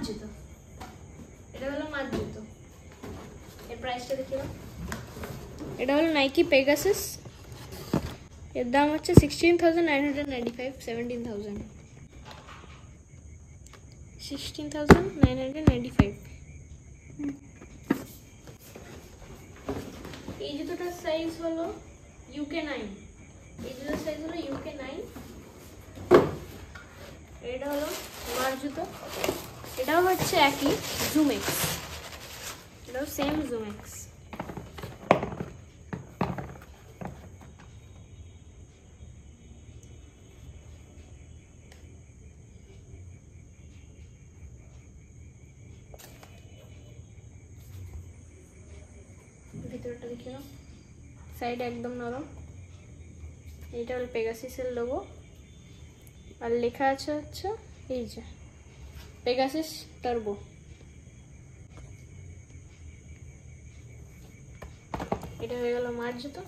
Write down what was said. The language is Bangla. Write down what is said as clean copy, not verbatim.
জুতো, এটা হলো মার জুতো। এর প্রাইসটা দেখি দাও। এটা হলো নাইকি পেগাসাস, এর দাম হচ্ছে 16,995, 16,995। এই জুতোটার সাইজ হলো UK9, এই জুতোর সাইজ হলো UK9। এটা হলো মার জুতো, এটাও হচ্ছে একই জুমেক্স, এটাও সেম জুমেক্স। ভিতরটা দেখে নাও, সাইড একদম নরম। এইটা হলো পেগাসিসের লোগো, আর লেখা আছে হচ্ছে এই যে পেগাসিস টার্বো। এটা হয়ে গেল মার জুতো।